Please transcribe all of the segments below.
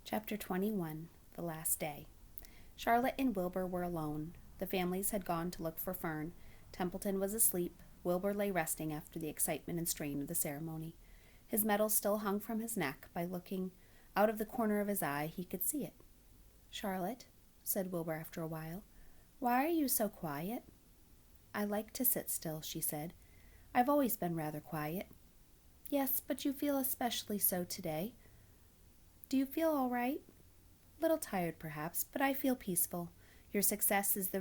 Chapter 21, The Last Day. Charlotte and Wilbur were alone. The families had gone to look for Fern. Templeton was asleep. Wilbur lay resting after the excitement and strain of the ceremony. His medal still hung from his neck. By looking out of the corner of his eye, he could see it. "Charlotte," said Wilbur after a while, "why are you so quiet?" "I like to sit still," she said. "I've always been rather quiet." "Yes, but you feel especially so today. Do you feel all right?" "Little tired, perhaps, but I feel peaceful. Your success in the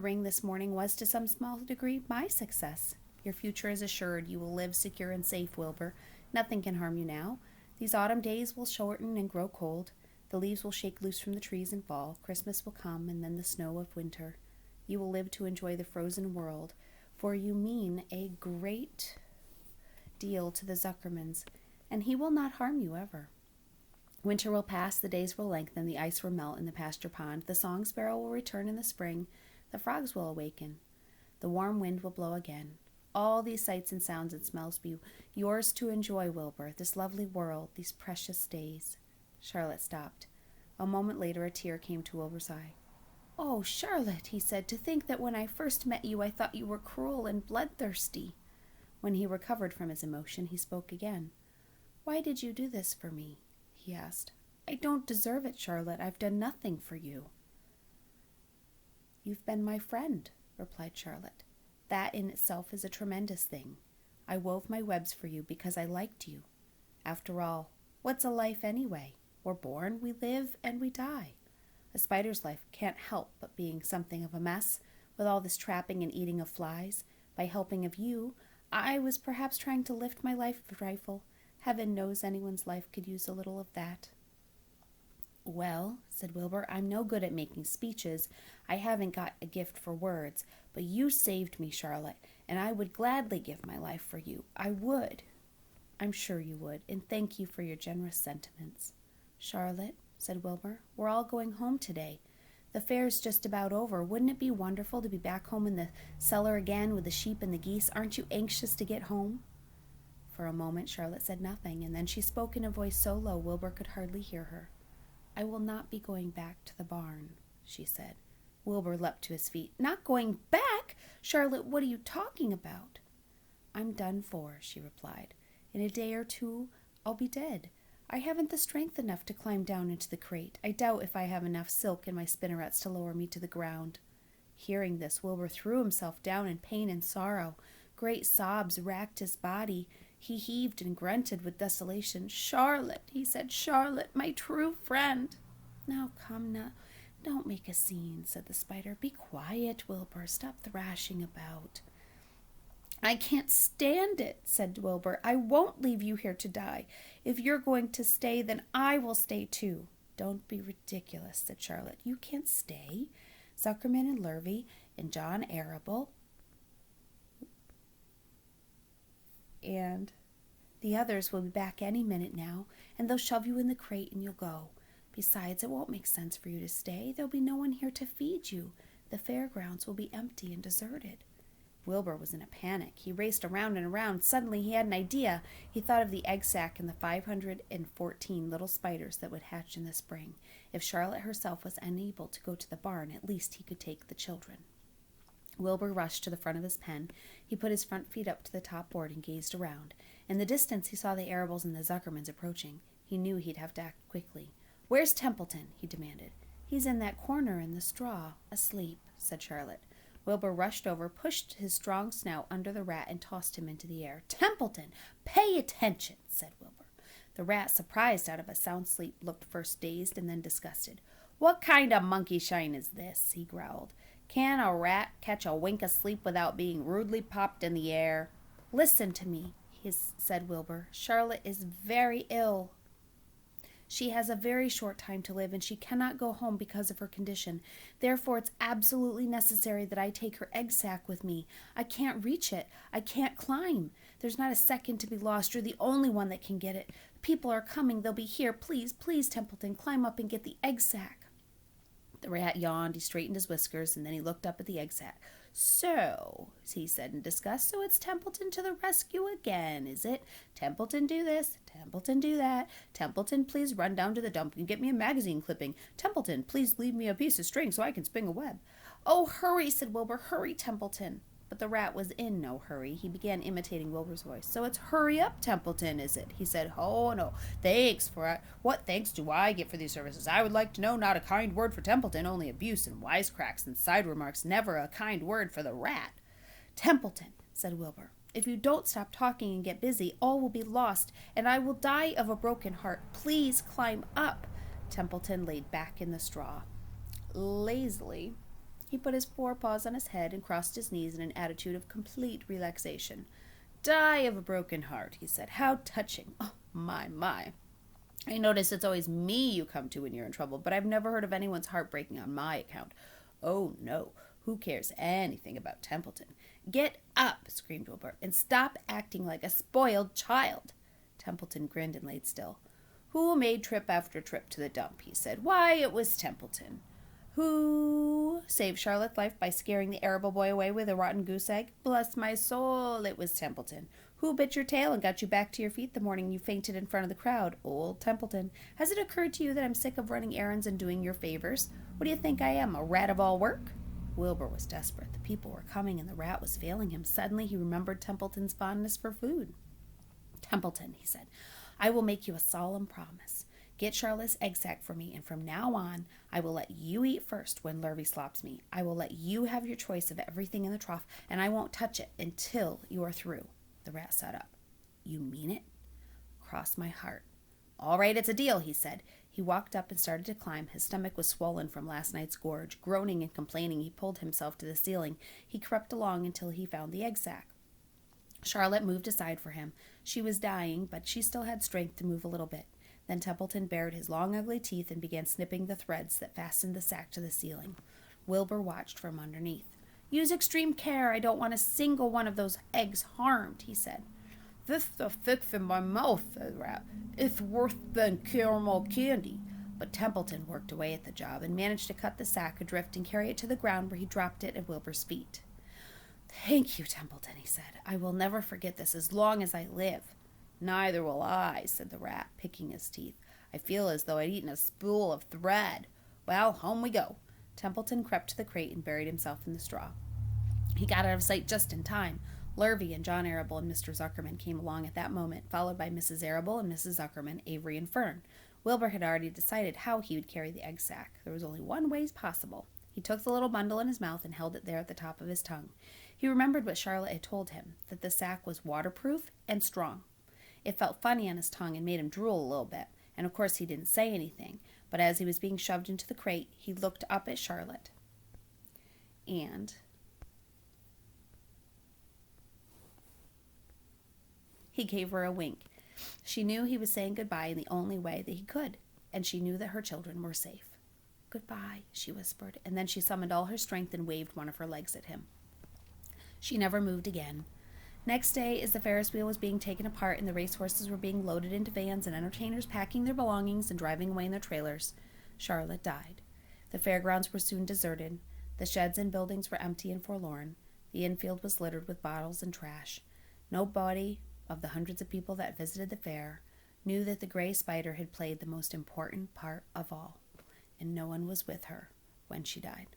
ring this morning was, to some small degree, my success. Your future is assured. You will live secure and safe, Wilbur. Nothing can harm you now. These autumn days will shorten and grow cold. The leaves will shake loose from the trees and fall. Christmas will come, and then the snow of winter. You will live to enjoy the frozen world, for you mean a great deal to the Zuckermans, and he will not harm you ever. Winter will pass, the days will lengthen, the ice will melt in the pasture pond, the song sparrow will return in the spring, the frogs will awaken, the warm wind will blow again. All these sights and sounds and smells be yours to enjoy, Wilbur, this lovely world, these precious days." Charlotte stopped. A moment later a tear came to Wilbur's eye. "Oh, Charlotte," he said, "to think that when I first met you I thought you were cruel and bloodthirsty." When he recovered from his emotion, he spoke again. "Why did you do this for me?" he asked. "I don't deserve it, Charlotte. I've done nothing for you." "You've been my friend," replied Charlotte. "That in itself is a tremendous thing. I wove my webs for you because I liked you. After all, what's a life anyway? We're born, we live, and we die. A spider's life can't help but being something of a mess, with all this trapping and eating of flies. By helping of you, I was perhaps trying to lift my life a trifle. Heaven knows anyone's life could use a little of that." "Well," said Wilbur, "I'm no good at making speeches. I haven't got a gift for words. But you saved me, Charlotte, and I would gladly give my life for you. I would." "I'm sure you would, and thank you for your generous sentiments." "Charlotte," said Wilbur, "we're all going home today. The fair's just about over. Wouldn't it be wonderful to be back home in the cellar again with the sheep and the geese? Aren't you anxious to get home?" For a moment Charlotte said nothing, and then she spoke in a voice so low Wilbur could hardly hear her. "I will not be going back to the barn," she said. Wilbur leapt to his feet. "Not going back? Charlotte, what are you talking about?" "I'm done for," she replied. "In a day or two I'll be dead. I haven't the strength enough to climb down into the crate. I doubt if I have enough silk in my spinnerets to lower me to the ground." Hearing this, Wilbur threw himself down in pain and sorrow. Great sobs racked his body. He heaved and grunted with desolation. "Charlotte," he said, "Charlotte, my true friend." "Now come, now, don't make a scene," said the spider. "Be quiet, Wilbur. Stop thrashing about." "I can't stand it," said Wilbur. "I won't leave you here to die. If you're going to stay, then I will stay too." "Don't be ridiculous," said Charlotte. "You can't stay. Zuckerman and Lurvy and John Arable and the others will be back any minute now, and they'll shove you in the crate and you'll go. Besides, it won't make sense for you to stay. There'll be no one here to feed you. The fairgrounds will be empty and deserted." Wilbur was in a panic. He raced around and around. Suddenly he had an idea. He thought of the egg sack and the 514 little spiders that would hatch in the spring. If Charlotte herself was unable to go to the barn, at least he could take the children. Wilbur rushed to the front of his pen. He put his front feet up to the top board and gazed around. In the distance he saw the Arables and the Zuckermans approaching. He knew he'd have to act quickly. "Where's Templeton?" he demanded. "He's in that corner in the straw, asleep," said Charlotte. Wilbur rushed over, pushed his strong snout under the rat, and tossed him into the air. "Templeton, pay attention," said Wilbur. The rat, surprised out of a sound sleep, looked first dazed and then disgusted. "What kind of monkey shine is this?" he growled. "Can a rat catch a wink of sleep without being rudely popped in the air?" "Listen to me," said Wilbur. "Charlotte is very ill. She has a very short time to live, and she cannot go home because of her condition. Therefore, it's absolutely necessary that I take her egg sack with me. I can't reach it. I can't climb. There's not a second to be lost. You're the only one that can get it. People are coming. They'll be here. Please, please, Templeton, climb up and get the egg sack." The rat yawned. He straightened his whiskers, and then he looked up at the egg sack. So, he said in disgust, so it's Templeton to the rescue again, is it? Templeton do this, Templeton do that. Templeton, please run down to the dump and get me a magazine clipping. Templeton, please leave me a piece of string so I can spin a web. Oh, hurry, said Wilbur. Hurry, Templeton. But the rat was in no hurry. He began imitating Wilbur's voice. So it's hurry up, Templeton, is it? He said, oh, no, thanks for it. What thanks do I get for these services? I would like to know, not a kind word for Templeton, only abuse and wisecracks and side remarks, never a kind word for the rat. Templeton, said Wilbur, if you don't stop talking and get busy, all will be lost, and I will die of a broken heart. Please climb up. Templeton laid back in the straw. Lazily, he put his forepaws on his head and crossed his knees in an attitude of complete relaxation. Die of a broken heart, he said. How touching. Oh, my. I notice it's always me you come to when you're in trouble, but I've never heard of anyone's heart breaking on my account. Oh, no. Who cares anything about Templeton? Get up, screamed Wilbur, and stop acting like a spoiled child. Templeton grinned and laid still. Who made trip after trip to the dump, he said. Why, it was Templeton. Who saved Charlotte's life by scaring the arable boy away with a rotten goose egg? Bless my soul, it was Templeton. Who bit your tail and got you back to your feet the morning you fainted in front of the crowd? Old Templeton. Has it occurred to you that I'm sick of running errands and doing your favors? What do you think I am, a rat of all work? Wilbur was desperate. The people were coming and the rat was failing him. Suddenly he remembered Templeton's fondness for food. Templeton, he said, I will make you a solemn promise. Get Charlotte's egg sack for me, and from now on, I will let you eat first when Lurvy slops me. I will let you have your choice of everything in the trough, and I won't touch it until you are through. The rat sat up. You mean it? Cross my heart. All right, it's a deal, he said. He walked up and started to climb. His stomach was swollen from last night's gorge. Groaning and complaining, he pulled himself to the ceiling. He crept along until he found the egg sack. Charlotte moved aside for him. She was dying, but she still had strength to move a little bit. Then Templeton bared his long, ugly teeth and began snipping the threads that fastened the sack to the ceiling. Wilbur watched from underneath. Use extreme care. I don't want a single one of those eggs harmed, he said. This stuff sticks in my mouth, said the rat. It's worse than caramel candy. But Templeton worked away at the job and managed to cut the sack adrift and carry it to the ground where he dropped it at Wilbur's feet. Thank you, Templeton, he said. I will never forget this as long as I live. Neither will I, said the rat, picking his teeth. I feel as though I'd eaten a spool of thread. Well, home we go. Templeton crept to the crate and buried himself in the straw. He got out of sight just in time. Lurvy and John Arable and Mr. Zuckerman came along at that moment, followed by Mrs. Arable and Mrs. Zuckerman, Avery and Fern. Wilbur had already decided how he would carry the egg sack. There was only one way possible. He took the little bundle in his mouth and held it there at the top of his tongue. He remembered what Charlotte had told him, that the sack was waterproof and strong. It felt funny on his tongue and made him drool a little bit, and of course he didn't say anything, but as he was being shoved into the crate, he looked up at Charlotte. And he gave her a wink. She knew he was saying goodbye in the only way that he could, and she knew that her children were safe. Goodbye, she whispered, and then she summoned all her strength and waved one of her legs at him. She never moved again. Next day, as the Ferris wheel was being taken apart and the racehorses were being loaded into vans and entertainers packing their belongings and driving away in their trailers, Charlotte died. The fairgrounds were soon deserted. The sheds and buildings were empty and forlorn. The infield was littered with bottles and trash. Nobody of the hundreds of people that visited the fair knew that the gray spider had played the most important part of all, and no one was with her when she died.